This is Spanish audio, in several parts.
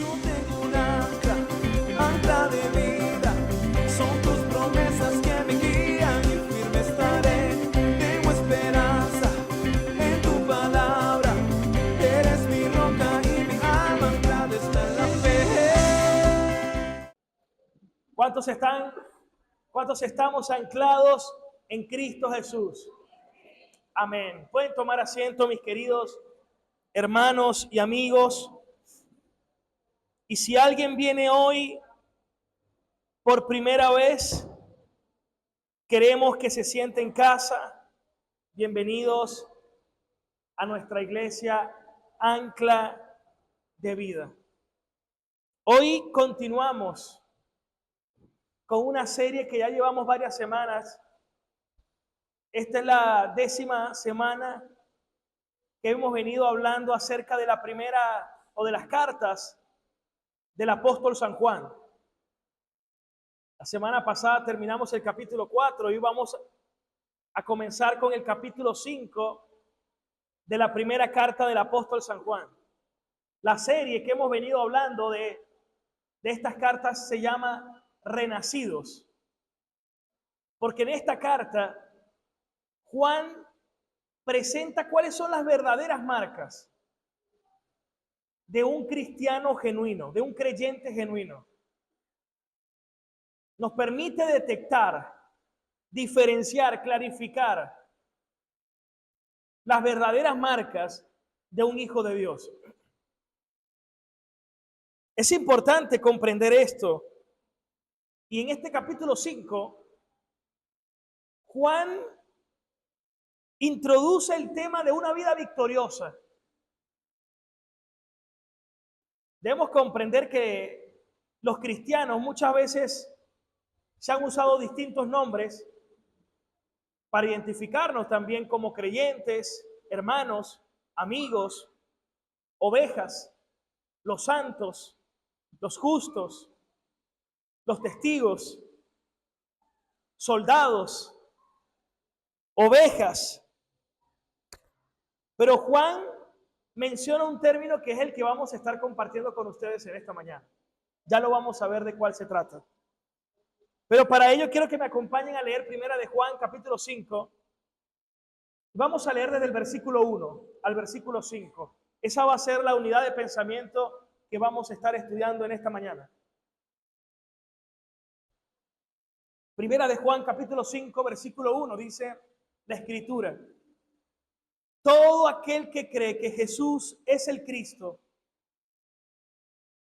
Yo tengo un ancla de vida. Son tus promesas que me guían y firme estaré. Tengo esperanza en tu palabra. Eres mi roca y mi alma anclada está en la fe. ¿Cuántos estamos anclados en Cristo Jesús? Amén. Pueden tomar asiento, mis queridos hermanos y amigos. Y si alguien viene hoy por primera vez, queremos que se siente en casa. Bienvenidos a nuestra iglesia Ancla de Vida. Hoy continuamos con una serie que ya llevamos varias semanas. Esta es la 10ª semana que hemos venido hablando acerca de la primera o de las cartas del apóstol San Juan. La semana pasada terminamos el capítulo 4 y vamos a comenzar con el capítulo 5 de la primera carta del apóstol San Juan. La serie que hemos venido hablando de estas cartas se llama Renacidos, porque en esta carta Juan presenta cuáles son las verdaderas marcas de un cristiano genuino, de un creyente genuino. Nos permite detectar, diferenciar, clarificar las verdaderas marcas de un hijo de Dios. Es importante comprender esto. Y en este capítulo 5, Juan introduce el tema de una vida victoriosa. Debemos comprender que los cristianos muchas veces se han usado distintos nombres para identificarnos también como creyentes, hermanos, amigos, ovejas, los santos, los justos, los testigos, soldados, ovejas. Pero Juan menciona un término que es el que vamos a estar compartiendo con ustedes en esta mañana. Ya lo vamos a ver de cuál se trata. Pero para ello quiero que me acompañen a leer primera de Juan, capítulo 5. Vamos a leer desde el versículo 1 al versículo 5. Esa va a ser la unidad de pensamiento que vamos a estar estudiando en esta mañana. Primera de Juan, capítulo 5, versículo 1, dice la Escritura: todo aquel que cree que Jesús es el Cristo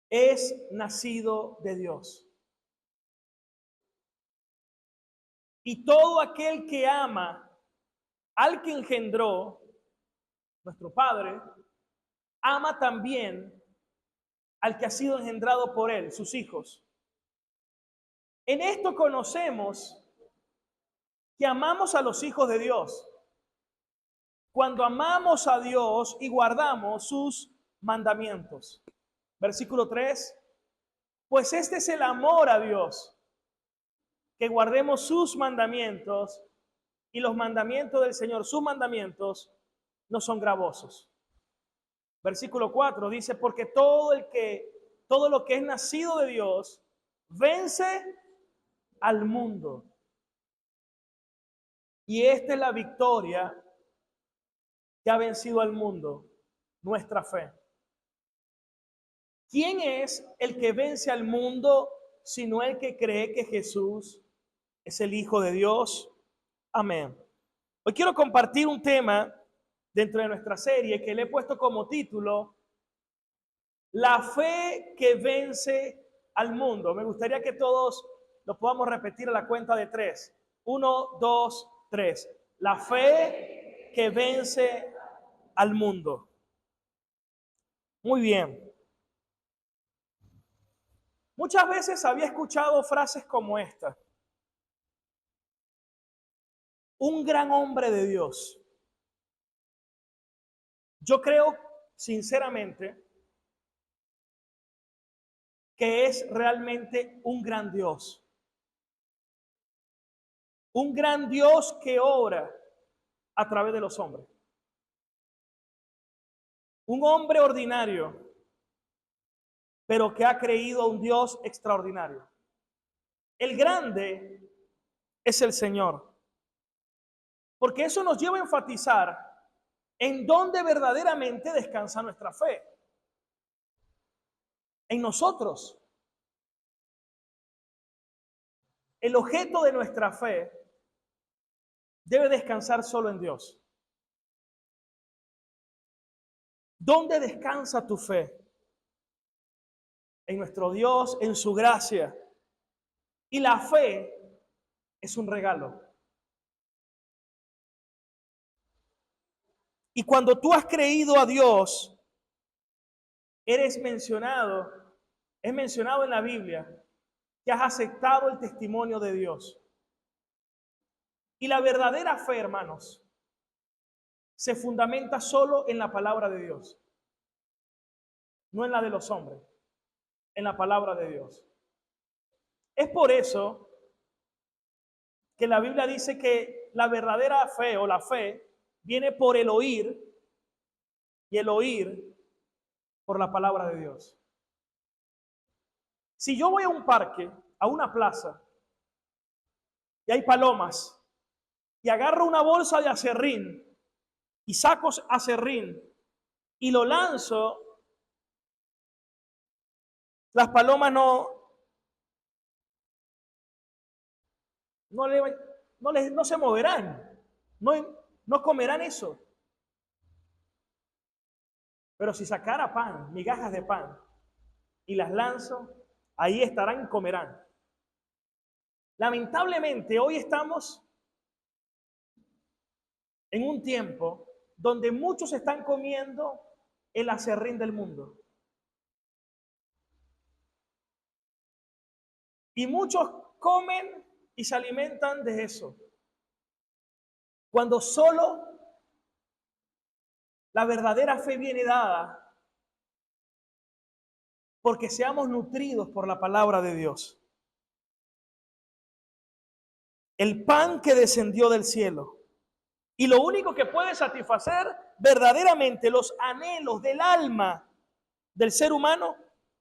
es nacido de Dios. Y todo aquel que ama al que engendró, nuestro Padre, ama también al que ha sido engendrado por él, sus hijos. En esto conocemos que amamos a los hijos de Dios, cuando amamos a Dios y guardamos sus mandamientos. Versículo 3, pues este es el amor a Dios, que guardemos sus mandamientos, y los mandamientos del Señor, sus mandamientos, no son gravosos. Versículo 4 dice, porque todo lo que es nacido de Dios vence al mundo. Y esta es la victoria que ha vencido al mundo, nuestra fe. ¿Quién es el que vence al mundo sino el que cree que Jesús es el Hijo de Dios? Amén. Hoy quiero compartir un tema dentro de nuestra serie que le he puesto como título: la fe que vence al mundo. Me gustaría que todos lo podamos repetir a la cuenta de 3. 1, 2, 3. La fe que vence al mundo. Muy bien. Muchas veces había escuchado frases como esta: un gran hombre de Dios. Yo creo sinceramente que es realmente un gran Dios. Un gran Dios que obra a través de los hombres. Un hombre ordinario pero que ha creído a un Dios extraordinario. El grande es el Señor. Porque eso nos lleva a enfatizar en dónde verdaderamente descansa nuestra fe. En nosotros. El objeto de nuestra fe debe descansar solo en Dios. ¿Dónde descansa tu fe? En nuestro Dios, en su gracia. Y la fe es un regalo. Y cuando tú has creído a Dios, es mencionado en la Biblia que has aceptado el testimonio de Dios. Y la verdadera fe, hermanos, se fundamenta solo en la palabra de Dios, no en la de los hombres, en la palabra de Dios. Es por eso que la Biblia dice que la verdadera fe o la fe viene por el oír y el oír por la palabra de Dios. Si yo voy a un parque, a una plaza, y hay palomas, y agarro una bolsa de aserrín y saco aserrín y lo lanzo, las palomas no se moverán, no comerán eso. Pero si sacara pan, migajas de pan, y las lanzo, ahí estarán y comerán. Lamentablemente, hoy estamos en un tiempo donde muchos están comiendo el aserrín del mundo. Y muchos comen y se alimentan de eso. Cuando solo la verdadera fe viene dada porque seamos nutridos por la palabra de Dios. El pan que descendió del cielo. Y lo único que puede satisfacer verdaderamente los anhelos del alma del ser humano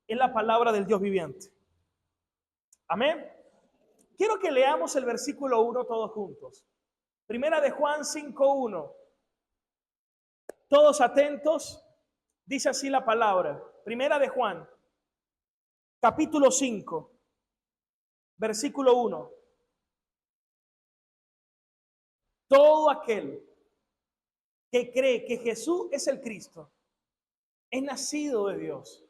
es la palabra del Dios viviente. Amén. Quiero que leamos el versículo 1 todos juntos. Primera de Juan 5:1. Todos atentos. Dice así la palabra. Primera de Juan, capítulo 5, versículo 1. Todo aquel que cree que Jesús es el Cristo es nacido de Dios.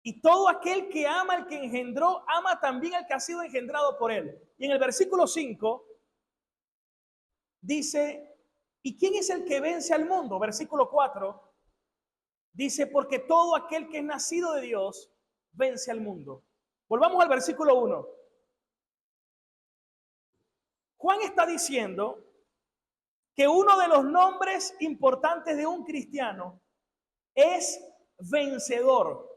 Y todo aquel que ama al que engendró, ama también al que ha sido engendrado por él. Y en el versículo 5 dice, ¿y quién es el que vence al mundo? Versículo 4 dice, porque todo aquel que es nacido de Dios vence al mundo. Volvamos al versículo 1. Juan está diciendo que uno de los nombres importantes de un cristiano es vencedor.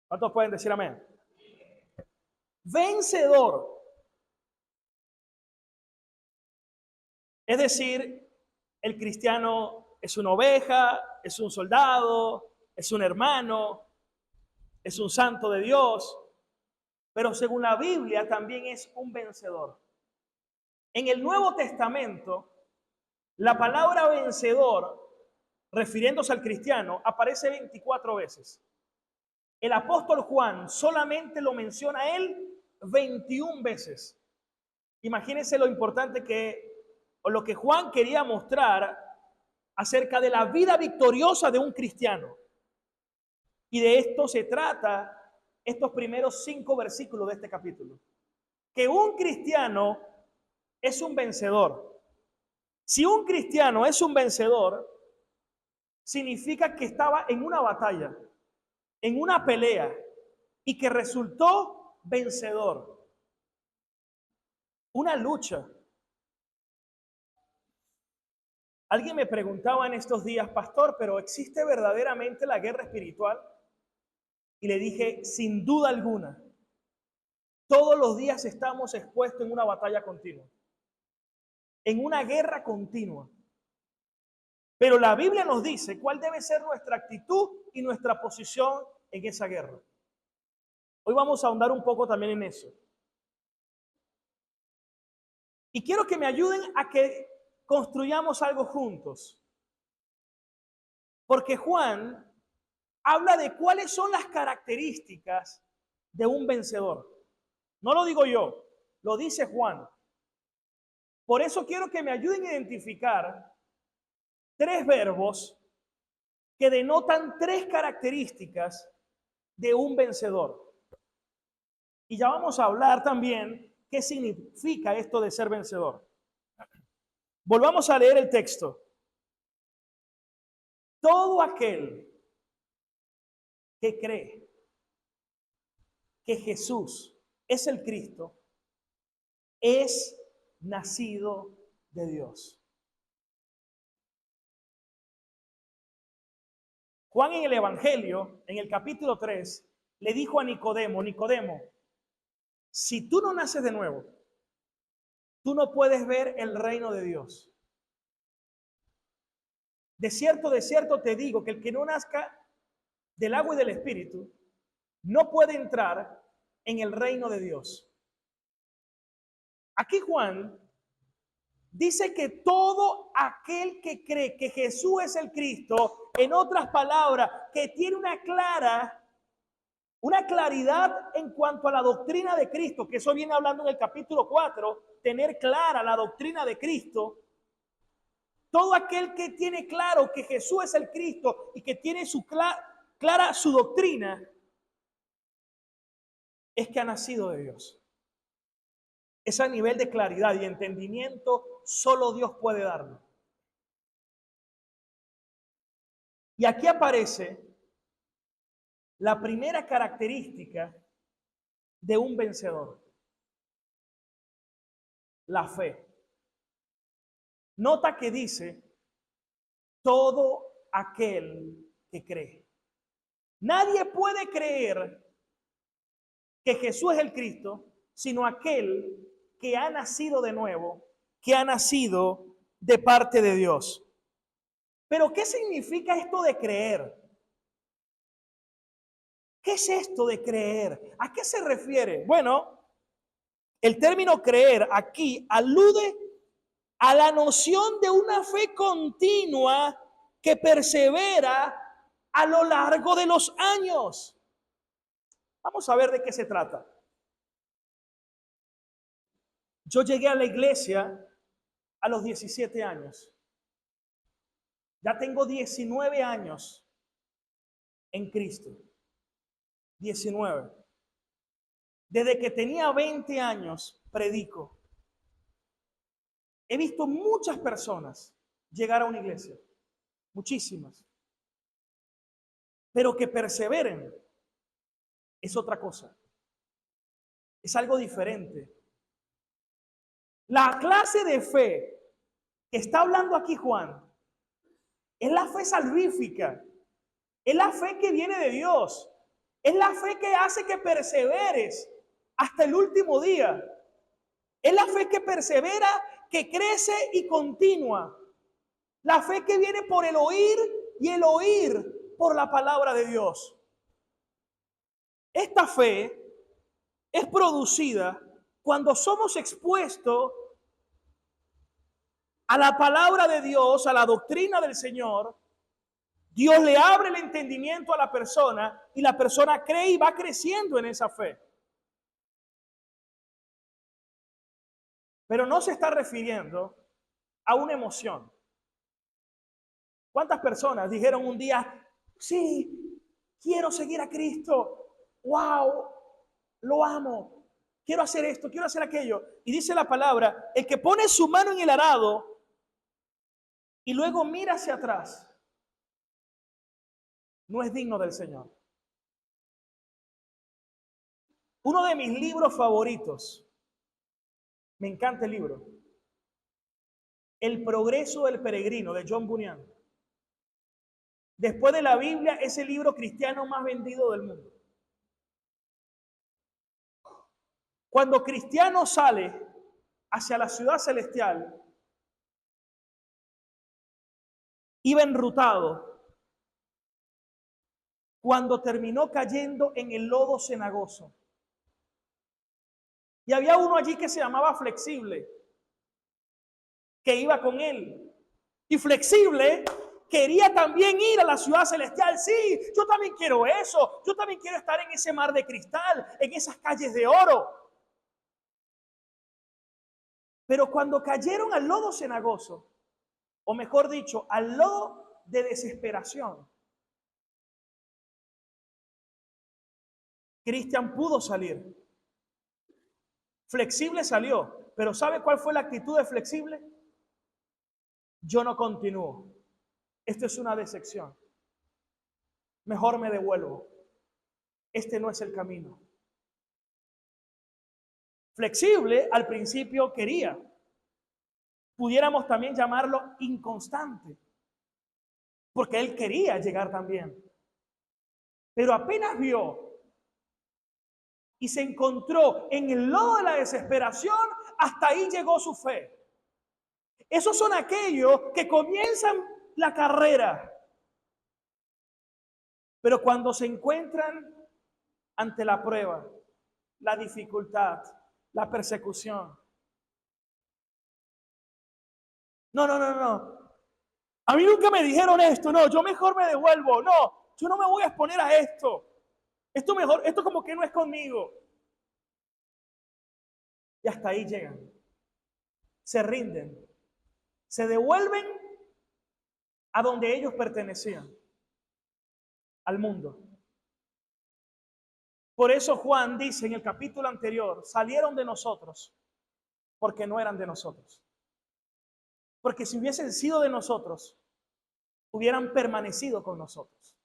¿Cuántos pueden decir amén? Vencedor. Es decir, el cristiano es una oveja, es un soldado, es un hermano, es un santo de Dios, pero según la Biblia también es un vencedor. En el Nuevo Testamento, la palabra vencedor, refiriéndose al cristiano, aparece 24 veces. El apóstol Juan solamente lo menciona a él 21 veces. Imagínense lo importante o lo que Juan quería mostrar acerca de la vida victoriosa de un cristiano. Y de esto se trata estos primeros 5 versículos de este capítulo. Que un cristiano es un vencedor. Si un cristiano es un vencedor, significa que estaba en una batalla, en una pelea, y que resultó vencedor. Una lucha. Alguien me preguntaba en estos días, pastor, ¿pero existe verdaderamente la guerra espiritual? Y le dije, sin duda alguna, todos los días estamos expuestos en una batalla continua, en una guerra continua. Pero la Biblia nos dice cuál debe ser nuestra actitud y nuestra posición en esa guerra. Hoy vamos a ahondar un poco también en eso. Y quiero que me ayuden a que construyamos algo juntos. Porque Juan habla de cuáles son las características de un vencedor. No lo digo yo, lo dice Juan. Por eso quiero que me ayuden a identificar 3 verbos que denotan 3 características de un vencedor. Y ya vamos a hablar también qué significa esto de ser vencedor. Volvamos a leer el texto. Todo aquel que cree que Jesús es el Cristo es nacido de Dios. Juan en el Evangelio, en el capítulo 3, le dijo a Nicodemo, Nicodemo, si tú no naces de nuevo, tú no puedes ver el reino de Dios. De cierto te digo que el que no nazca del agua y del Espíritu no puede entrar en el reino de Dios. Aquí Juan dice que todo aquel que cree que Jesús es el Cristo, en otras palabras, que tiene una claridad en cuanto a la doctrina de Cristo, que eso viene hablando en el capítulo 4, tener clara la doctrina de Cristo. Todo aquel que tiene claro que Jesús es el Cristo y que tiene clara su doctrina, es que ha nacido de Dios. Ese nivel de claridad y entendimiento solo Dios puede darlo. Y aquí aparece la primera característica de un vencedor: la fe. Nota que dice todo aquel que cree. Nadie puede creer que Jesús es el Cristo sino aquel que ha nacido de nuevo, que ha nacido de parte de Dios. Pero ¿qué significa esto de creer? ¿Qué es esto de creer? ¿A qué se refiere? Bueno, el término creer aquí alude a la noción de una fe continua que persevera a lo largo de los años. Vamos a ver de qué se trata. Yo llegué a la iglesia a los 17 años. Ya tengo 19 años en Cristo. 19. Desde que tenía 20 años predico. He visto muchas personas llegar a una iglesia, muchísimas. Pero que perseveren es otra cosa. Es algo diferente. La clase de fe que está hablando aquí Juan es la fe salvífica. Es la fe que viene de Dios. Es la fe que hace que perseveres hasta el último día. Es la fe que persevera, que crece y continúa. La fe que viene por el oír y el oír por la palabra de Dios. Esta fe es producida cuando somos expuestos a la palabra de Dios, a la doctrina del Señor. Dios le abre el entendimiento a la persona y la persona cree y va creciendo en esa fe. Pero no se está refiriendo a una emoción. ¿Cuántas personas dijeron un día, sí, quiero seguir a Cristo, wow, lo amo, quiero hacer esto, quiero hacer aquello? Y dice la palabra, el que pone su mano en el arado y luego mira hacia atrás, no es digno del Señor. Uno de mis libros favoritos, me encanta el libro, El progreso del peregrino, de John Bunyan. Después de la Biblia, es el libro cristiano más vendido del mundo. Cuando Cristiano sale hacia la ciudad celestial, iba enrutado cuando terminó cayendo en el lodo cenagoso. Y había uno allí que se llamaba Flexible, que iba con él. Y Flexible quería también ir a la ciudad celestial. Sí, yo también quiero eso. Yo también quiero estar en ese mar de cristal, en esas calles de oro. Pero cuando cayeron al lodo cenagoso, o mejor dicho, al lodo de desesperación, Cristian pudo salir. Flexible salió, pero ¿sabe cuál fue la actitud de Flexible? Yo no continúo. Esto es una decepción. Mejor me devuelvo. Este no es el camino. Flexible al principio quería. Pudiéramos también llamarlo inconstante, porque él quería llegar también. Pero apenas vio y se encontró en el lodo de la desesperación, hasta ahí llegó su fe. Esos son aquellos que comienzan la carrera, pero cuando se encuentran ante la prueba, la dificultad, la persecución. No. A mí nunca me dijeron esto, no, yo mejor me devuelvo, no, yo no me voy a exponer a esto. Esto como que no es conmigo. Y hasta ahí llegan. Se rinden. Se devuelven a donde ellos pertenecían, al mundo. Por eso Juan dice en el capítulo anterior, salieron de nosotros porque no eran de nosotros. Porque si hubiesen sido de nosotros, hubieran permanecido con nosotros.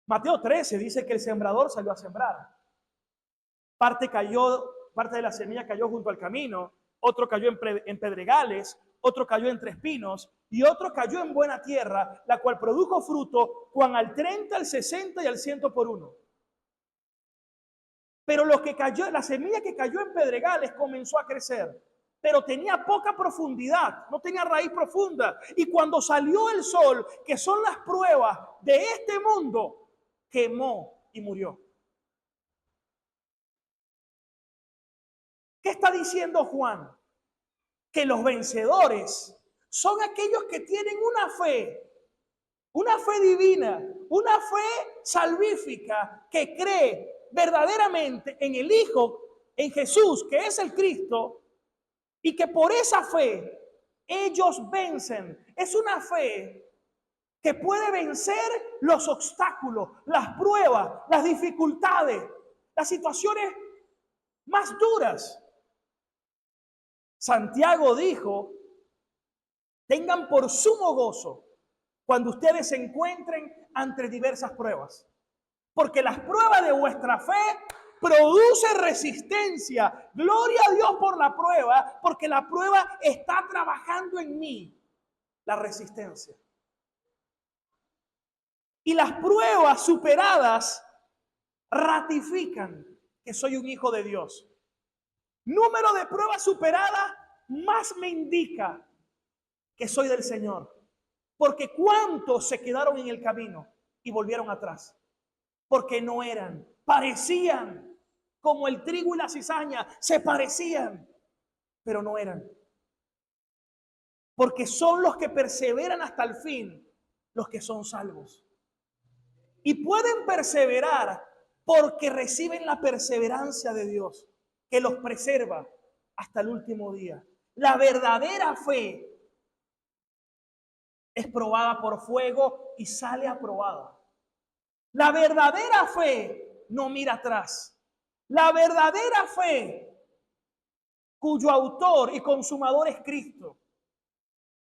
Mateo 13 dice que el sembrador salió a sembrar. Parte de la semilla cayó junto al camino, otro cayó en pedregales, otro cayó entre espinos y otro cayó en buena tierra, la cual produjo fruto, cuan al 30, al 60 y al 100 por uno. Pero la semilla que cayó en pedregales comenzó a crecer, pero tenía poca profundidad, no tenía raíz profunda. Y cuando salió el sol, que son las pruebas de este mundo, quemó y murió. ¿Qué está diciendo Juan? Que los vencedores son aquellos que tienen una fe divina, una fe salvífica, que cree verdaderamente en el Hijo, en Jesús, que es el Cristo, y que por esa fe ellos vencen. Es una fe que puede vencer los obstáculos, las pruebas, las dificultades, las situaciones más duras. Santiago dijo, tengan por sumo gozo cuando ustedes se encuentren ante diversas pruebas, porque las pruebas de vuestra fe producen resistencia. Gloria a Dios por la prueba, porque la prueba está trabajando en mí la resistencia. Y las pruebas superadas ratifican que soy un hijo de Dios. Número de pruebas superadas más me indica que soy del Señor. Porque cuántos se quedaron en el camino y volvieron atrás. Porque no eran, parecían como el trigo y la cizaña, se parecían, pero no eran. Porque son los que perseveran hasta el fin, los que son salvos. Y pueden perseverar porque reciben la perseverancia de Dios, que los preserva hasta el último día. La verdadera fe es probada por fuego y sale aprobada. La verdadera fe no mira atrás. La verdadera fe, cuyo autor y consumador es Cristo.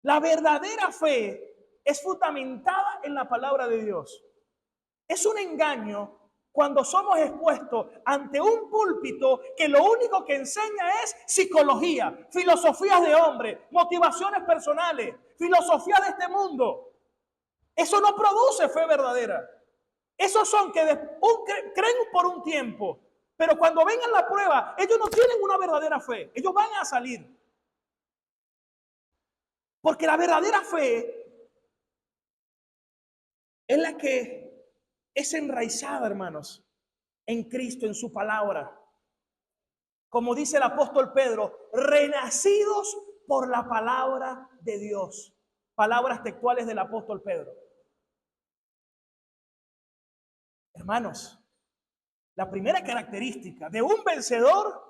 La verdadera fe es fundamentada en la palabra de Dios. Es un engaño cuando somos expuestos ante un púlpito que lo único que enseña es psicología, filosofías de hombre, motivaciones personales, filosofía de este mundo. Eso no produce fe verdadera. Esos son que creen por un tiempo, pero cuando vengan la prueba, ellos no tienen una verdadera fe. Ellos van a salir. Porque la verdadera fe es la que es enraizada, hermanos, en Cristo, en su palabra. Como dice el apóstol Pedro, renacidos por la palabra de Dios. Palabras textuales del apóstol Pedro. Hermanos, la primera característica de un vencedor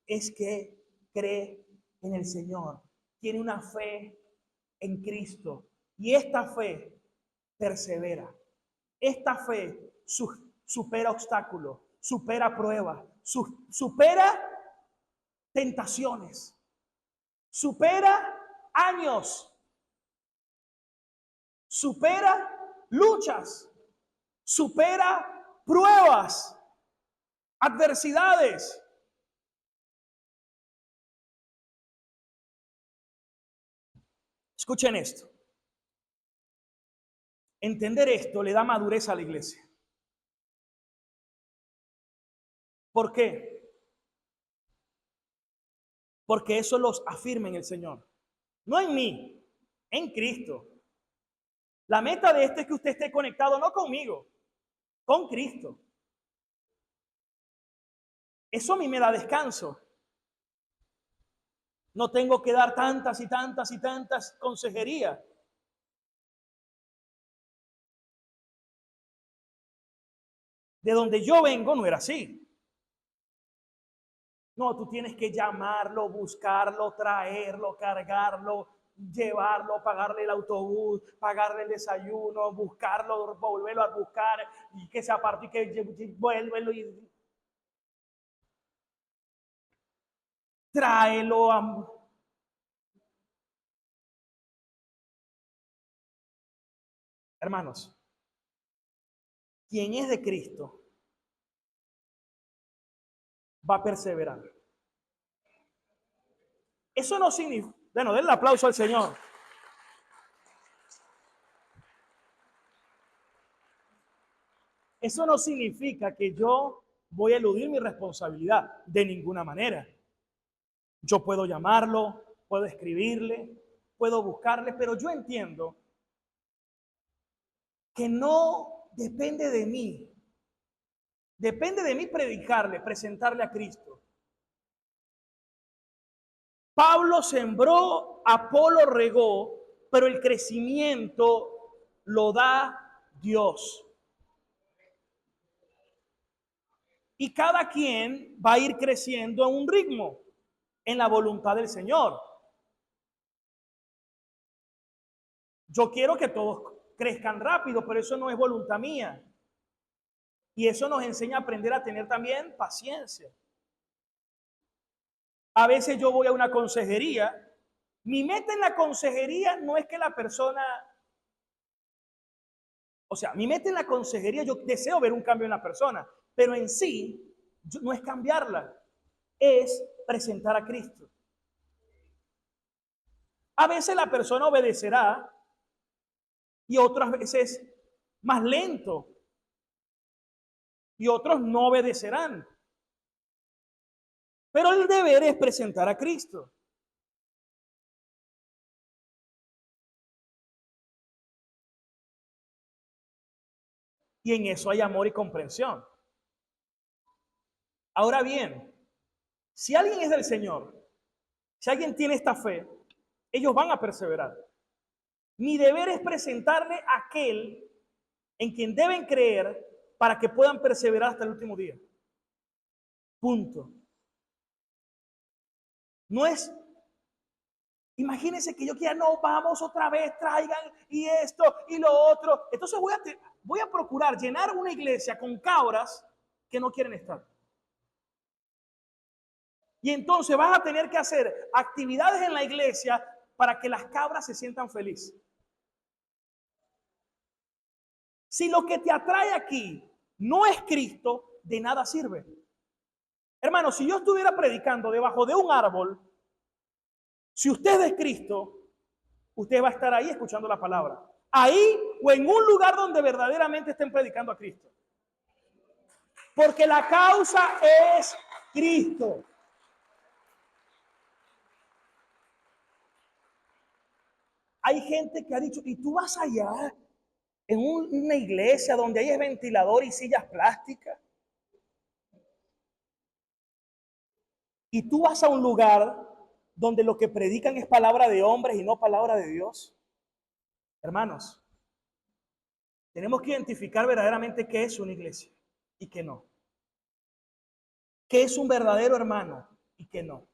es que cree en el Señor, tiene una fe en Cristo y esta fe persevera. Esta fe supera obstáculos, supera pruebas, supera tentaciones, supera años, supera luchas, supera pruebas, adversidades. Escuchen esto. Entender esto le da madurez a la iglesia. ¿Por qué? Porque eso los afirma en el Señor. No en mí, en Cristo. La meta de esto es que usted esté conectado no conmigo, con Cristo. Eso a mí me da descanso. No tengo que dar tantas y tantas y tantas consejerías. De donde yo vengo no era así. No, tú tienes que llamarlo, buscarlo, traerlo, cargarlo, llevarlo, pagarle el autobús, pagarle el desayuno, buscarlo, volverlo a buscar y que se aparte y que vuélvelo y tráelo a... Hermanos, quien es de Cristo va a perseverar. Eso no significa, bueno, denle aplauso al Señor. Eso no significa que yo voy a eludir mi responsabilidad de ninguna manera. Yo puedo llamarlo, puedo escribirle, puedo buscarle, pero yo entiendo que no depende de mí. Depende de mí predicarle, presentarle a Cristo. Pablo sembró, Apolo regó, pero el crecimiento lo da Dios. Y cada quien va a ir creciendo a un ritmo en la voluntad del Señor. Yo quiero que todos crezcan rápido, pero eso no es voluntad mía. Y eso nos enseña a aprender a tener también paciencia. A veces yo voy a una consejería. Mi meta en la consejería no es que la persona, o sea, mi meta en la consejería, yo deseo ver un cambio en la persona, pero en sí no es cambiarla, es presentar a Cristo. A veces la persona obedecerá y otras veces más lento y otros no obedecerán. Pero el deber es presentar a Cristo. Y en eso hay amor y comprensión. Ahora bien, si alguien es del Señor, si alguien tiene esta fe, ellos van a perseverar. Mi deber es presentarle a aquel en quien deben creer para que puedan perseverar hasta el último día. Punto. No es, imagínense que yo quiera, no, vamos otra vez, traigan y esto y lo otro. Entonces voy a procurar llenar una iglesia con cabras que no quieren estar. Y entonces vas a tener que hacer actividades en la iglesia para que las cabras se sientan felices. Si lo que te atrae aquí no es Cristo, de nada sirve. Hermano, si yo estuviera predicando debajo de un árbol, si usted es Cristo, usted va a estar ahí escuchando la palabra. Ahí o en un lugar donde verdaderamente estén predicando a Cristo. Porque la causa es Cristo. Hay gente que ha dicho, ¿y tú vas allá? en una iglesia donde hay ventilador y sillas plásticas. Y tú vas a un lugar donde lo que predican es palabra de hombres y no palabra de Dios. Hermanos, tenemos que identificar verdaderamente qué es una iglesia y qué no. Qué es un verdadero hermano y qué no.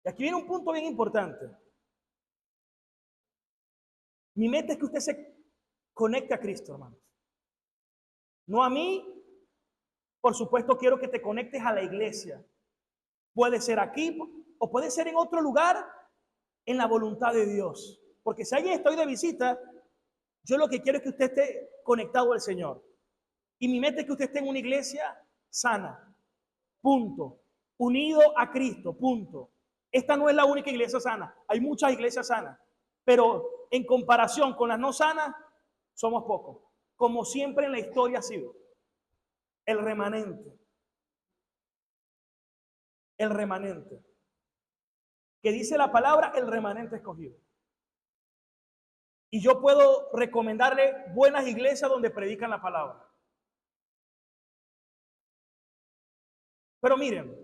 Y aquí viene un punto bien importante. Mi meta es que usted se conecte a Cristo, hermanos. No a mí. Por supuesto, quiero que te conectes a la iglesia. Puede ser aquí o puede ser en otro lugar en la voluntad de Dios. Porque si alguien estoy de visita, yo lo que quiero es que usted esté conectado al Señor. Y mi meta es que usted esté en una iglesia sana. Punto. Unido a Cristo. Punto. Esta no es la única iglesia sana. Hay muchas iglesias sanas. Pero en comparación con las no sanas, somos pocos. Como siempre en la historia ha sido. El remanente. El remanente. Que dice la palabra, el remanente escogido. Y yo puedo recomendarle buenas iglesias donde predican la palabra. Pero miren,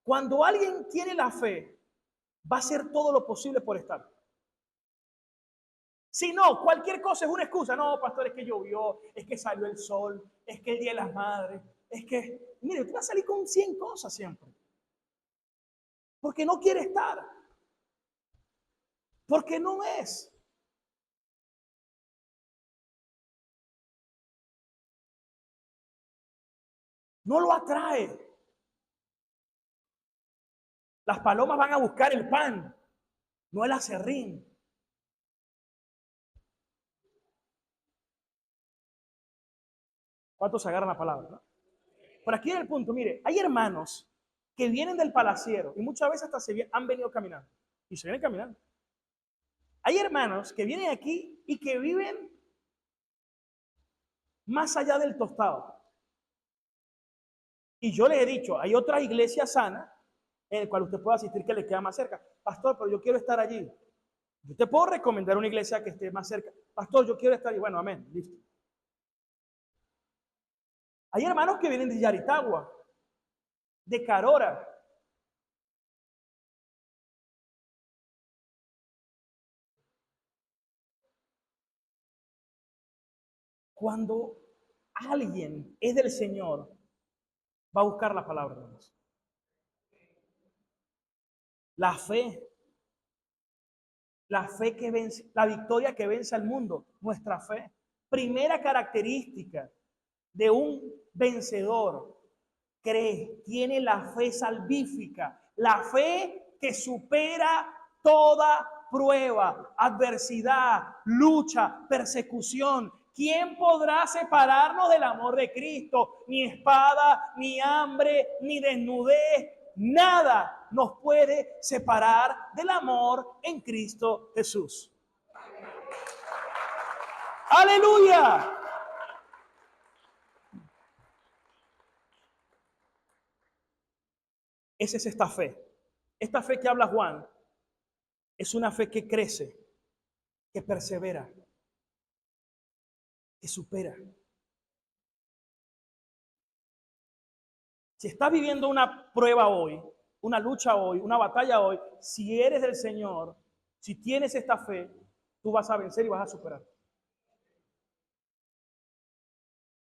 cuando alguien tiene la fe, va a hacer todo lo posible por estar. Si no, cualquier cosa es una excusa. No, pastor, es que llovió, es que salió el sol, es que el Día de las Madres, es que, mire, usted va a salir con 100 cosas siempre. Porque no quiere estar. Porque no es. No lo atrae. Las palomas van a buscar el pan, no el aserrín. ¿Cuántos se agarran la palabra? ¿No? Por aquí en el punto, mire, hay hermanos que vienen del palaciero y muchas veces hasta han venido caminando. Y se vienen caminando. Hay hermanos que vienen aquí y que viven más allá del tostado. Y yo le he dicho, hay otra iglesia sana en la cual usted puede asistir que le queda más cerca. Pastor, pero yo quiero estar allí. Yo te puedo recomendar una iglesia que esté más cerca. Pastor, yo quiero estar allí. Bueno, amén, listo. Hay hermanos que vienen de Yaritagua, de Carora. Cuando alguien es del Señor, va a buscar la palabra de Dios. La fe que vence, la victoria que vence al mundo, nuestra fe. Primera característica de un vencedor, cree, tiene la fe salvífica, la fe que supera toda prueba, adversidad, lucha, persecución. ¿Quién podrá separarnos del amor de Cristo? Ni espada, ni hambre, ni desnudez. Nada nos puede separar del amor en Cristo Jesús. ¡Aleluya! Esa es esta fe. Esta fe que habla Juan es una fe que crece, que persevera, que supera. Si estás viviendo una prueba hoy, una lucha hoy, una batalla hoy, si eres del Señor, si tienes esta fe, tú vas a vencer y vas a superar.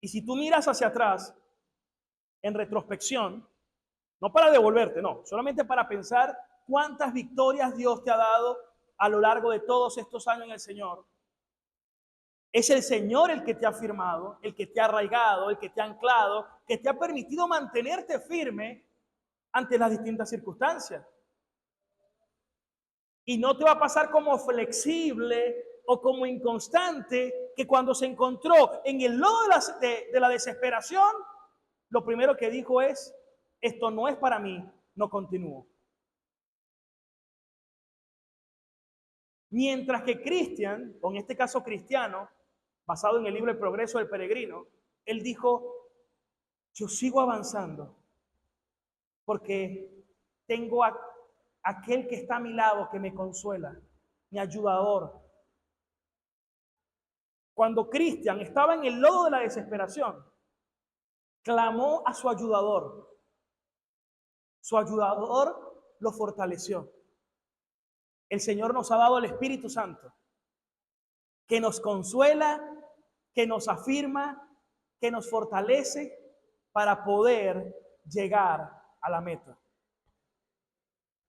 Y si tú miras hacia atrás, en retrospección, no para devolverte, no, solamente para pensar cuántas victorias Dios te ha dado a lo largo de todos estos años en el Señor. Es el Señor el que te ha firmado, el que te ha arraigado, el que te ha anclado, que te ha permitido mantenerte firme ante las distintas circunstancias. Y no te va a pasar como flexible o como inconstante, que cuando se encontró en el lodo de la desesperación, lo primero que dijo es, esto no es para mí, no continúo. Mientras que Cristian, o en este caso Cristiano, basado en el libro El Progreso del Peregrino, él dijo, yo sigo avanzando porque tengo a aquel que está a mi lado que me consuela, mi ayudador. cuando Cristian estaba en el lodo de la desesperación, clamó a su ayudador. Su ayudador lo fortaleció. El Señor nos ha dado el Espíritu Santo, que nos consuela, que nos afirma, que nos fortalece para poder llegar a la meta.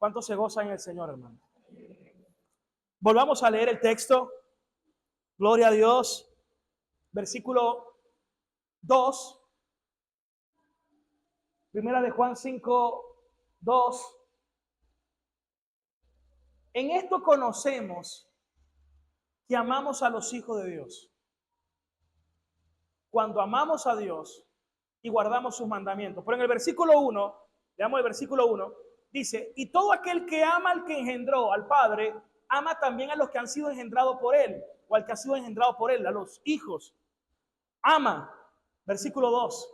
¿Cuántos se gozan en el Señor, hermano? Volvamos a leer el texto. Gloria a Dios. Versículo 2. Primera de Juan 5:2. En esto conocemos que amamos a los hijos de Dios, cuando amamos a Dios y guardamos sus mandamientos. Pero en el versículo 1, leamos el versículo 1, dice, y todo aquel que ama al que engendró, al Padre, ama también a los que han sido engendrados por él, o al que ha sido engendrado por él, a los hijos. Ama. Versículo 2.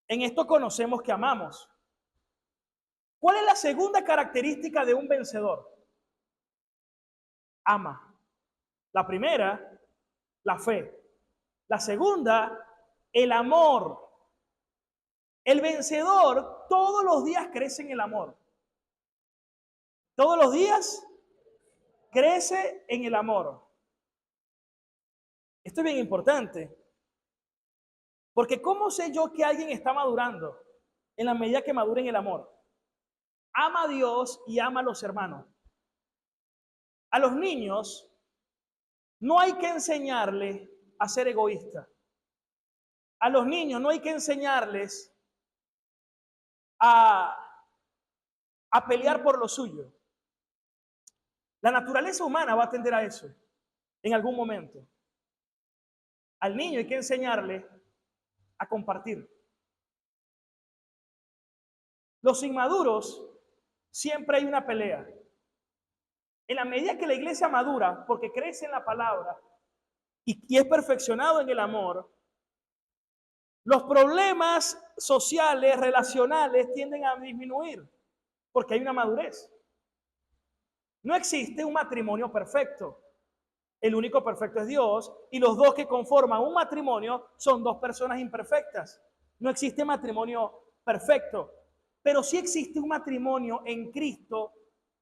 En esto conocemos que amamos. ¿Cuál es la segunda característica de un vencedor? Ama. La primera, la fe. La segunda, el amor. El vencedor todos los días crece en el amor. Todos los días crece en el amor. Esto es bien importante. Porque ¿cómo sé yo que alguien está madurando? En la medida que madure en el amor. Ama a Dios y ama a los hermanos. A los niños no hay que enseñarles a ser egoístas. A los niños no hay que enseñarles a pelear por lo suyo. La naturaleza humana va a tender a eso en algún momento. Al niño hay que enseñarle a compartir. Los inmaduros siempre hay una pelea. En la medida que la iglesia madura, porque crece en la palabra y es perfeccionado en el amor, los problemas sociales, relacionales tienden a disminuir, porque hay una madurez. No existe un matrimonio perfecto. El único perfecto es Dios, y los dos que conforman un matrimonio son dos personas imperfectas. No existe matrimonio perfecto, pero sí existe un matrimonio en Cristo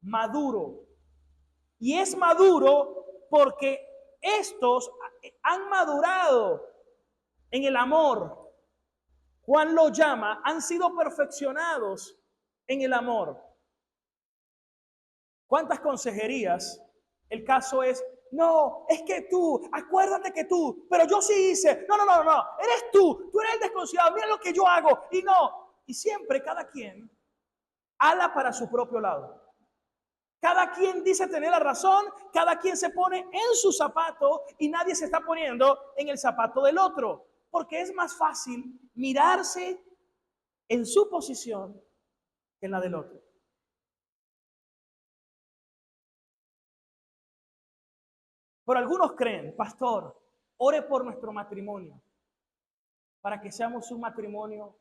maduro. Y es maduro porque estos han madurado en el amor. Juan lo llama, han sido perfeccionados en el amor. ¿Cuántas consejerías? El caso es, no, es que tú, acuérdate que tú, pero yo sí hice. No, eres tú eres el desconsiderado, mira lo que yo hago. Y no, y siempre cada quien ala para su propio lado. Cada quien dice tener la razón, cada quien se pone en su zapato y nadie se está poniendo en el zapato del otro. Porque es más fácil mirarse en su posición que en la del otro. Pero algunos creen, pastor, ore por nuestro matrimonio para que seamos un matrimonio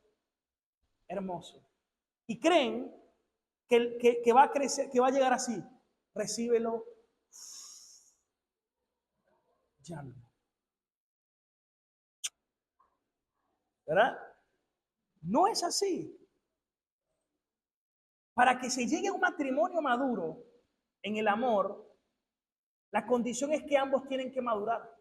hermoso. Y creen que va a crecer, que va a llegar así. Recíbelo. Ya no. ¿Verdad? No es así. Para que se llegue a un matrimonio maduro en el amor, la condición es que ambos tienen que madurar.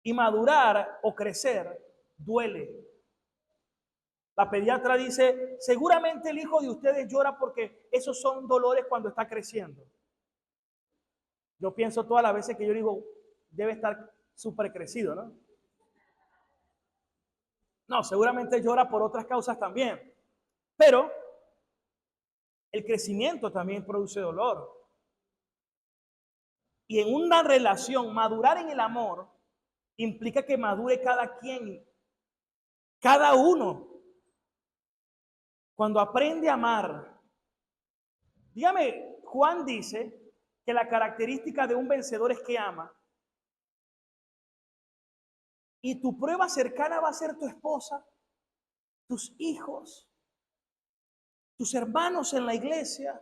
Y madurar o crecer duele. La pediatra dice, seguramente el hijo de ustedes llora porque esos son dolores cuando está creciendo. Yo pienso todas las veces que yo digo, debe estar súper crecido, ¿no? No, seguramente llora por otras causas también. Pero el crecimiento también produce dolor. Y en una relación, madurar en el amor implica que madure cada quien, cada uno. Cuando aprende a amar. Dígame, Juan dice que la característica de un vencedor es que ama. Y tu prueba cercana va a ser tu esposa, tus hijos, tus hermanos en la iglesia.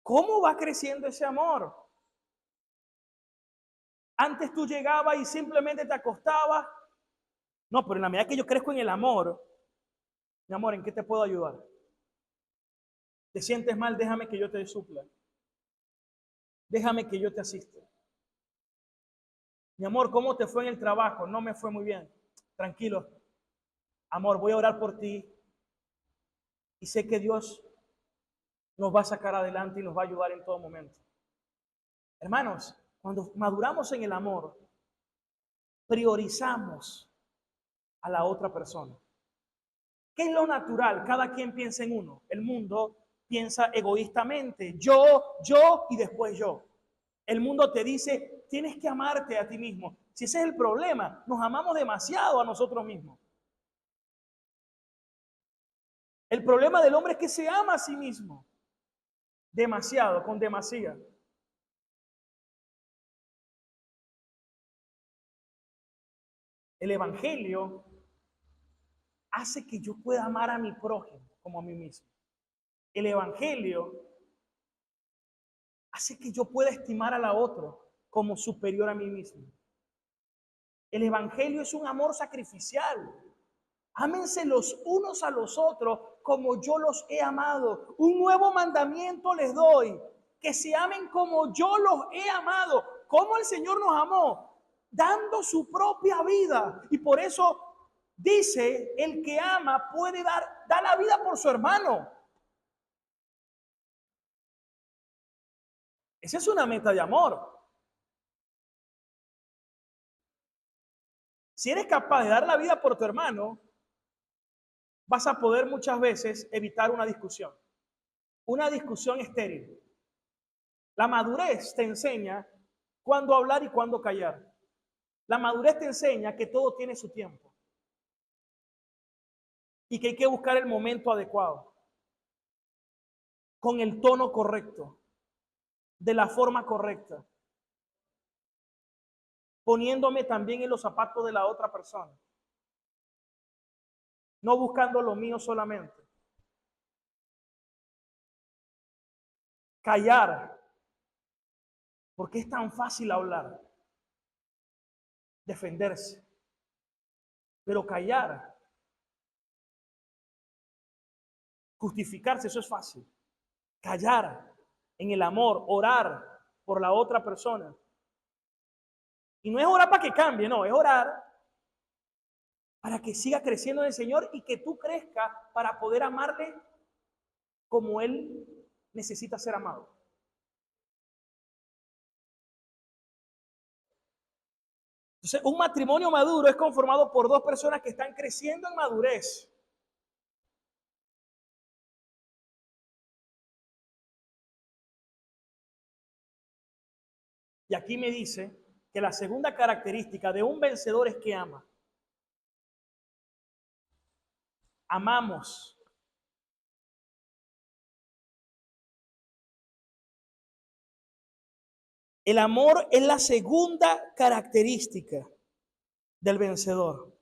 ¿Cómo va creciendo ese amor? Antes tú llegabas y simplemente te acostabas. No, pero en la medida que yo crezco en el amor, mi amor, ¿en qué te puedo ayudar? ¿Te sientes mal? Déjame que yo te supla. Déjame que yo te asista. Mi amor, ¿cómo te fue en el trabajo? No me fue muy bien. Tranquilo. Amor, voy a orar por ti. Y sé que Dios nos va a sacar adelante y nos va a ayudar en todo momento. Hermanos, cuando maduramos en el amor, priorizamos a la otra persona. ¿Qué es lo natural? Cada quien piensa en uno. El mundo piensa egoístamente. Yo y después yo. El mundo te dice, tienes que amarte a ti mismo. Si ese es el problema, nos amamos demasiado a nosotros mismos. El problema del hombre es que se ama a sí mismo. Demasiado, con demasía. El evangelio hace que yo pueda amar a mi prójimo como a mí mismo. El evangelio hace que yo pueda estimar a la otra como superior a mí mismo. El evangelio es un amor sacrificial. Ámense los unos a los otros como yo los he amado. Un nuevo mandamiento les doy, que se amen como yo los he amado. Como el Señor nos amó, dando su propia vida. Y por eso dice, el que ama puede dar la vida por su hermano. Esa es una meta de amor. Si eres capaz de dar la vida por tu hermano, vas a poder muchas veces evitar una discusión estéril. La madurez te enseña cuándo hablar y cuándo callar. La madurez te enseña que todo tiene su tiempo y que hay que buscar el momento adecuado, con el tono correcto, de la forma correcta, poniéndome también en los zapatos de la otra persona, no buscando lo mío solamente. Callar, porque es tan fácil hablar, defenderse, pero callar, justificarse, eso es fácil. Callar en el amor, orar por la otra persona. Y no es orar para que cambie, no, es orar para que siga creciendo en el Señor y que tú crezcas para poder amarle como Él necesita ser amado. Entonces, un matrimonio maduro es conformado por dos personas que están creciendo en madurez. Y aquí me dice que la segunda característica de un vencedor es que ama. Amamos. El amor es la segunda característica del vencedor.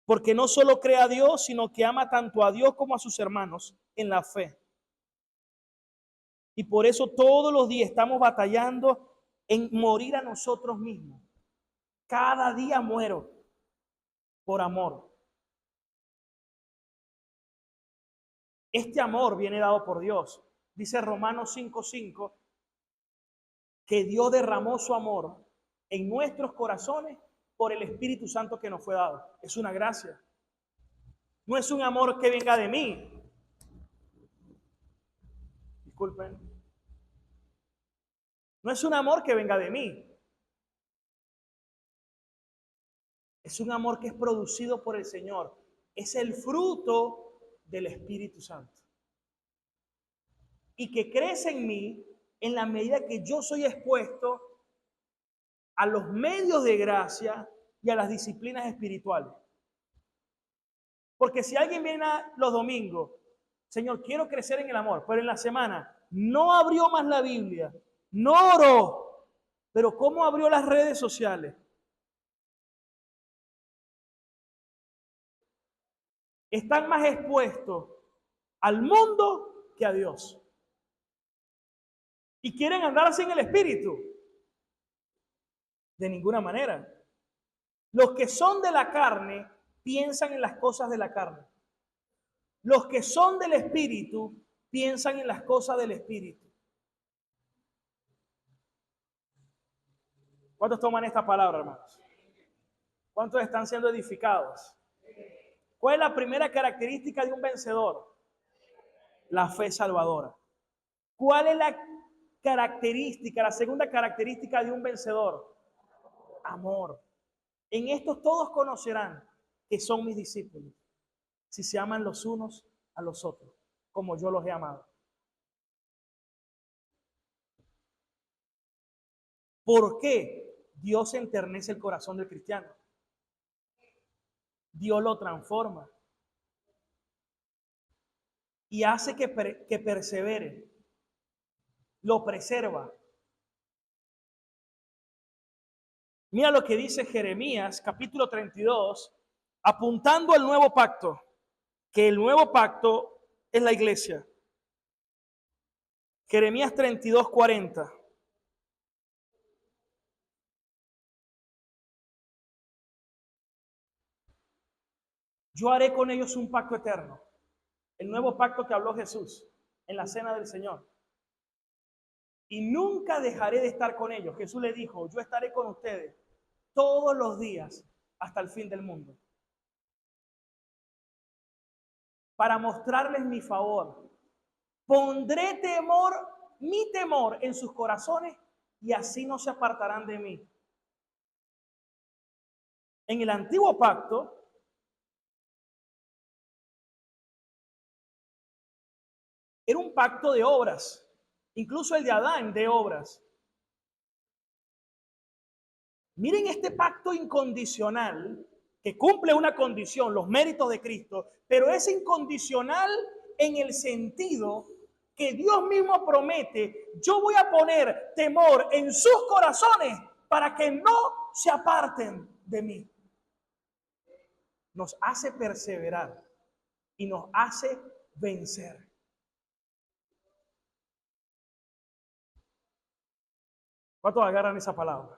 Porque no solo cree a Dios, sino que ama tanto a Dios como a sus hermanos en la fe. Y por eso todos los días estamos batallando en morir a nosotros mismos. Cada día muero por amor. Este amor viene dado por Dios. Dice Romanos 5:5 que Dios derramó su amor en nuestros corazones por el Espíritu Santo que nos fue dado. Es una gracia. No es un amor que venga de mí. Disculpen. No es un amor que venga de mí. Es un amor que es producido por el Señor. Es el fruto del Espíritu Santo. Y que crece en mí en la medida que yo soy expuesto a los medios de gracia y a las disciplinas espirituales. Porque si alguien viene los domingos, Señor, quiero crecer en el amor, pero en la semana no abrió más la Biblia, no oró, pero ¿cómo abrió las redes sociales? Están más expuestos al mundo que a Dios. y quieren andar así en el espíritu. De ninguna manera. Los que son de la carne piensan en las cosas de la carne. Los que son del espíritu piensan en las cosas del espíritu. ¿Cuántos toman esta palabra, hermanos? ¿Cuántos están siendo edificados? ¿Cuál es la primera característica de un vencedor? La fe salvadora. ¿Cuál es la característica, la segunda característica de un vencedor? Amor. En esto todos conocerán que son mis discípulos, si se aman los unos a los otros, como yo los he amado. ¿Por qué Dios enternece el corazón del cristiano? Dios lo transforma y hace que persevere, lo preserva. Mira lo que dice Jeremías, capítulo 32, apuntando al nuevo pacto, que el nuevo pacto es la iglesia. Jeremías 32, 40. Yo haré con ellos un pacto eterno. El nuevo pacto que habló Jesús en la cena del Señor. Y nunca dejaré de estar con ellos. Jesús le dijo, yo estaré con ustedes todos los días hasta el fin del mundo. Para mostrarles mi favor. Pondré temor, mi temor en sus corazones y así no se apartarán de mí. En el antiguo pacto, era un pacto de obras, incluso el de Adán de obras. Miren este pacto incondicional que cumple una condición, los méritos de Cristo, pero es incondicional en el sentido que Dios mismo promete, yo voy a poner temor en sus corazones para que no se aparten de mí. Nos hace perseverar y nos hace vencer. ¿Cuántos agarran esa palabra?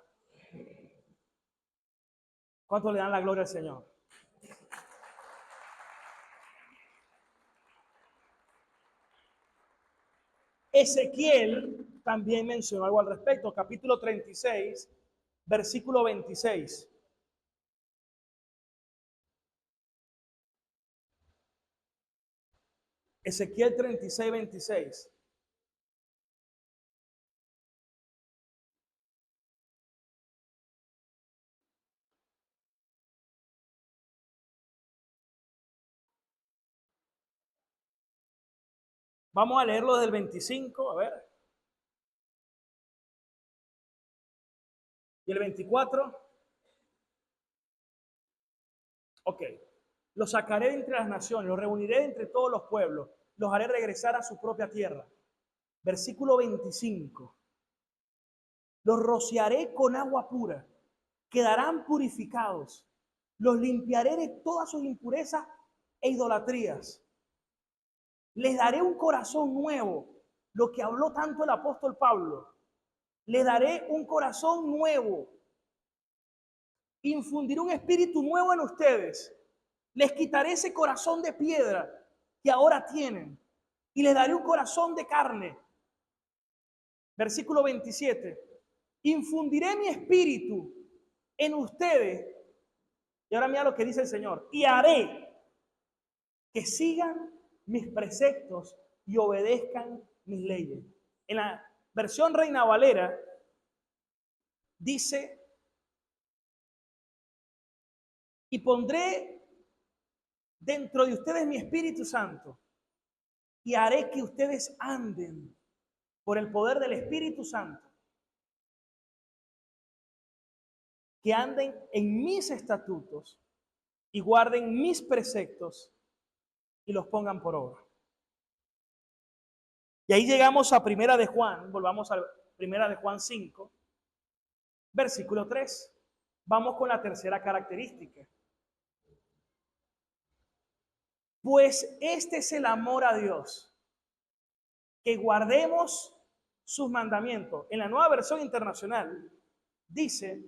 ¿Cuántos le dan la gloria al Señor? Ezequiel también mencionó algo al respecto, capítulo 36, versículo 26. Ezequiel 36, 26. Vamos a leerlo desde el 25, a ver. ¿Y el 24? Ok. Los sacaré de entre las naciones, los reuniré de entre todos los pueblos, los haré regresar a su propia tierra. Versículo 25. Los rociaré con agua pura, quedarán purificados. Los limpiaré de todas sus impurezas e idolatrías. Les daré un corazón nuevo, lo que habló tanto el apóstol Pablo. Les daré un corazón nuevo. Infundiré un espíritu nuevo en ustedes. Les quitaré ese corazón de piedra que ahora tienen y les daré un corazón de carne. Versículo 27. Infundiré mi espíritu en ustedes. Y ahora mira lo que dice el Señor. Y haré que sigan mis preceptos y obedezcan mis leyes. En la versión Reina Valera dice, y pondré dentro de ustedes mi Espíritu Santo y haré que ustedes anden por el poder del Espíritu Santo, que anden en mis estatutos y guarden mis preceptos y los pongan por obra. Y ahí llegamos a Primera de Juan, volvamos a Primera de Juan 5, versículo 3. Vamos con la tercera característica. Pues este es el amor a Dios, que guardemos sus mandamientos. En la Nueva Versión Internacional dice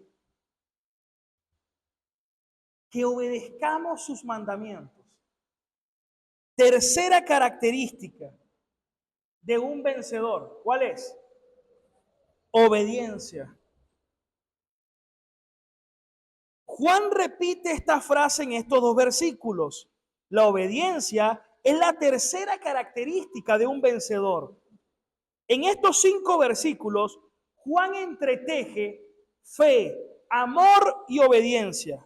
que obedezcamos sus mandamientos. Tercera característica de un vencedor, ¿cuál es? Obediencia. Juan repite esta frase en estos dos versículos. La obediencia es la tercera característica de un vencedor. En estos 5 versículos, Juan entreteje fe, amor y obediencia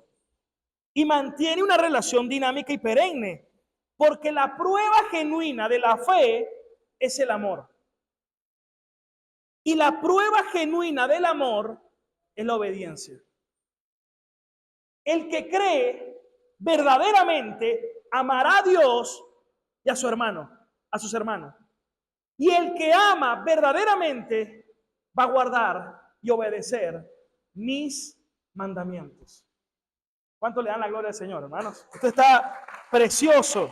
y mantiene una relación dinámica y perenne, porque la prueba genuina de la fe es el amor. Y la prueba genuina del amor es la obediencia. El que cree verdaderamente amará a Dios y a su hermano, a sus hermanos. Y el que ama verdaderamente va a guardar y obedecer mis mandamientos. ¿Cuánto le dan la gloria al Señor, hermanos? Esto está precioso.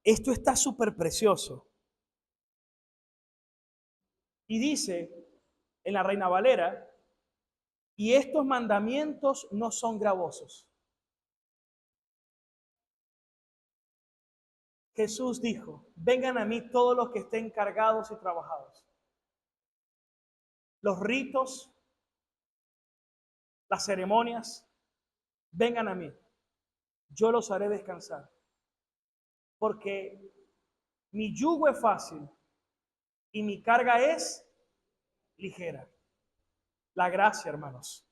Esto está súper precioso. Y dice en la Reina Valera, y estos mandamientos no son gravosos. Jesús dijo, vengan a mí todos los que estén cargados y trabajados. Los ritos, las ceremonias, vengan a mí. Yo los haré descansar. Porque mi yugo es fácil y mi carga es ligera. La gracia, hermanos.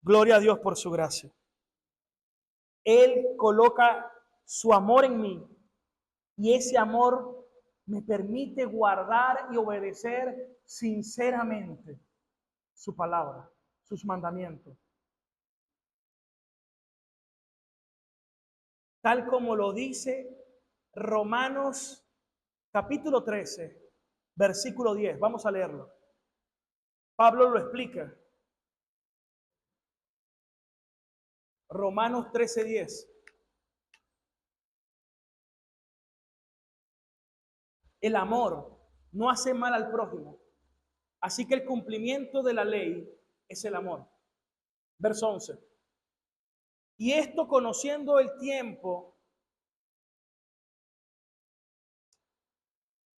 Gloria a Dios por su gracia. Él coloca su amor en mí y ese amor me permite guardar y obedecer sinceramente su palabra, sus mandamientos. Tal como lo dice Romanos capítulo 13, versículo 10. Vamos a leerlo. Pablo lo explica. Romanos 13, 10. El amor no hace mal al prójimo. Así que el cumplimiento de la ley es el amor. Verso 11. Y esto conociendo el tiempo.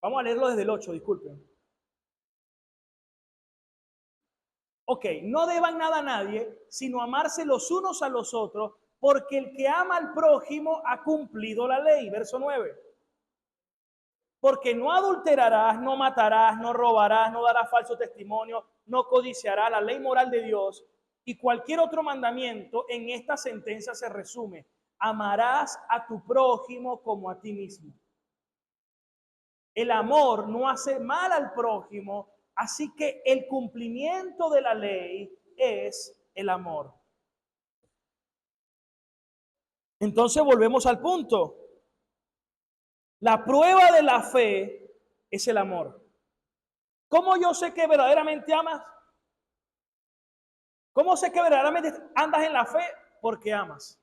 Vamos a leerlo desde el 8, disculpen. Ok, no deban nada a nadie, sino amarse los unos a los otros, porque el que ama al prójimo ha cumplido la ley. Verso 9. Porque no adulterarás, no matarás, no robarás, no darás falso testimonio, no codiciarás, la ley moral de Dios y cualquier otro mandamiento en esta sentencia se resume. Amarás a tu prójimo como a ti mismo. El amor no hace mal al prójimo, así que el cumplimiento de la ley es el amor. Entonces volvemos al punto. La prueba de la fe es el amor. ¿Cómo yo sé que verdaderamente amas? ¿Cómo sé que verdaderamente andas en la fe? Porque amas.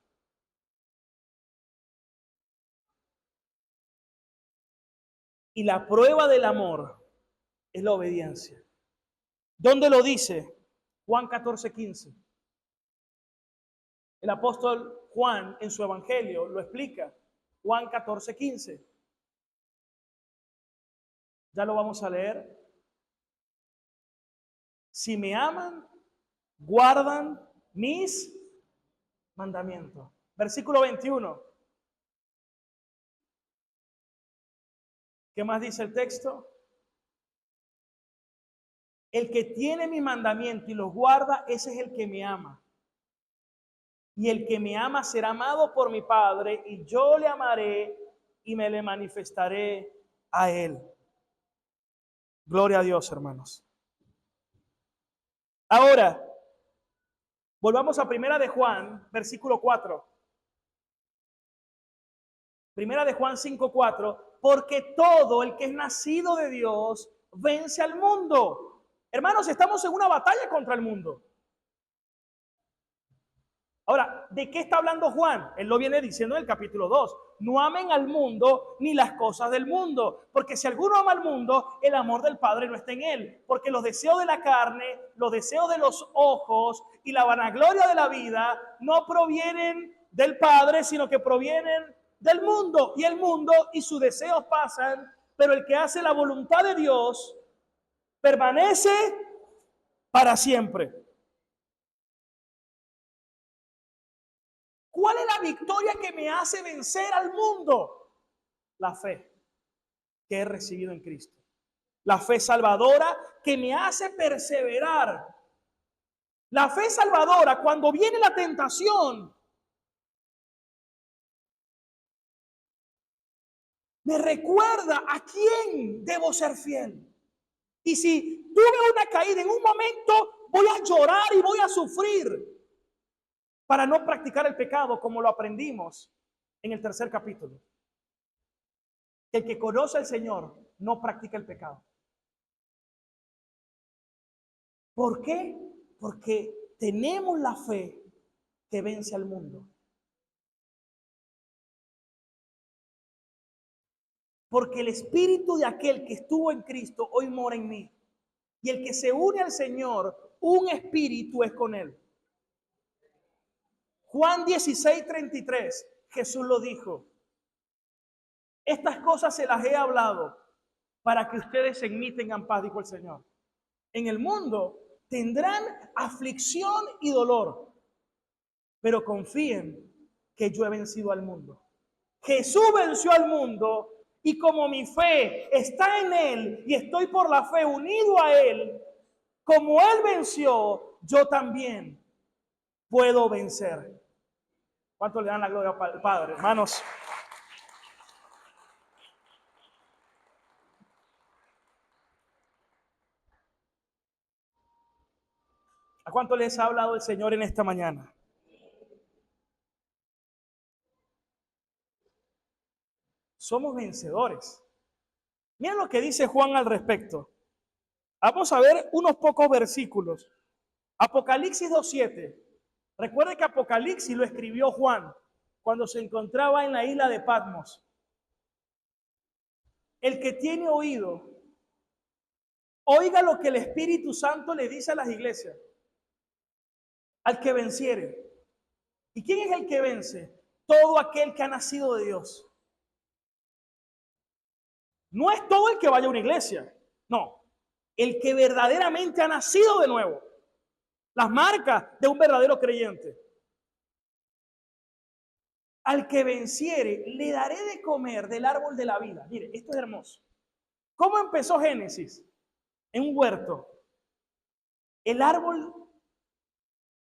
Y la prueba del amor es la obediencia. ¿Dónde lo dice? Juan 14, 15. El apóstol Juan en su evangelio lo explica. Juan 14, 15. Ya lo vamos a leer. Si me aman, guardan mis mandamientos. Versículo 21. ¿Qué más dice el texto? El que tiene mi mandamiento y los guarda, ese es el que me ama. Y el que me ama será amado por mi Padre, y yo le amaré y me le manifestaré a él. Gloria a Dios, hermanos. Ahora, volvamos a Primera de Juan, versículo 4. Primera de Juan 5:4, porque todo el que es nacido de Dios vence al mundo. Hermanos, estamos en una batalla contra el mundo. Ahora, ¿de qué está hablando Juan? Él lo viene diciendo en el capítulo 2. No amen al mundo ni las cosas del mundo, porque si alguno ama al mundo, el amor del Padre no está en él. Porque los deseos de la carne, los deseos de los ojos y la vanagloria de la vida no provienen del Padre, sino que provienen del mundo. Y el mundo y sus deseos pasan, pero el que hace la voluntad de Dios permanece para siempre. ¿Cuál es la victoria que me hace vencer al mundo? La fe que he recibido en Cristo. La fe salvadora que me hace perseverar. La fe salvadora, cuando viene la tentación, me recuerda a quién debo ser fiel. Y si tuve una caída en un momento, voy a llorar y voy a sufrir para no practicar el pecado, como lo aprendimos en el tercer capítulo. El que conoce al Señor no practica el pecado. ¿Por qué? Porque tenemos la fe que vence al mundo. Porque el espíritu de aquel que estuvo en Cristo hoy mora en mí. Y el que se une al Señor, un espíritu es con él. Juan 16:33, Jesús lo dijo. Estas cosas se las he hablado para que ustedes en mí tengan paz, dijo el Señor. En el mundo tendrán aflicción y dolor, pero confíen que yo he vencido al mundo. Jesús venció al mundo y como mi fe está en él y estoy por la fe unido a él, como él venció, yo también puedo vencer. ¿Cuánto le dan la gloria al Padre, hermanos? ¿A cuánto les ha hablado el Señor en esta mañana? Somos vencedores. Miren lo que dice Juan al respecto. Vamos a ver unos pocos versículos. Apocalipsis 2:7. Recuerde que Apocalipsis lo escribió Juan cuando se encontraba en la isla de Patmos. El que tiene oído, oiga lo que el Espíritu Santo le dice a las iglesias. Al que venciere. ¿Y quién es el que vence? Todo aquel que ha nacido de Dios. No es todo el que vaya a una iglesia. No. El que verdaderamente ha nacido de nuevo. Las marcas de un verdadero creyente. Al que venciere, le daré de comer del árbol de la vida. Mire, esto es hermoso. ¿Cómo empezó Génesis? En un huerto. El árbol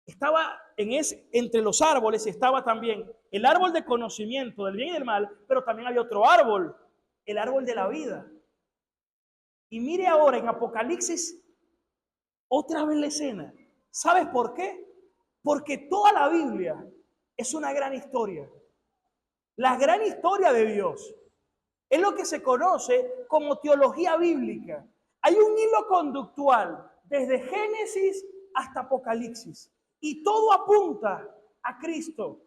estaba entre los árboles estaba también el árbol de conocimiento del bien y del mal, pero también había otro árbol, el árbol de la vida. Y mire ahora en Apocalipsis otra vez la escena. ¿Sabes por qué? Porque toda la Biblia es una gran historia. La gran historia de Dios es lo que se conoce como teología bíblica. Hay un hilo conductual desde Génesis hasta Apocalipsis y todo apunta a Cristo.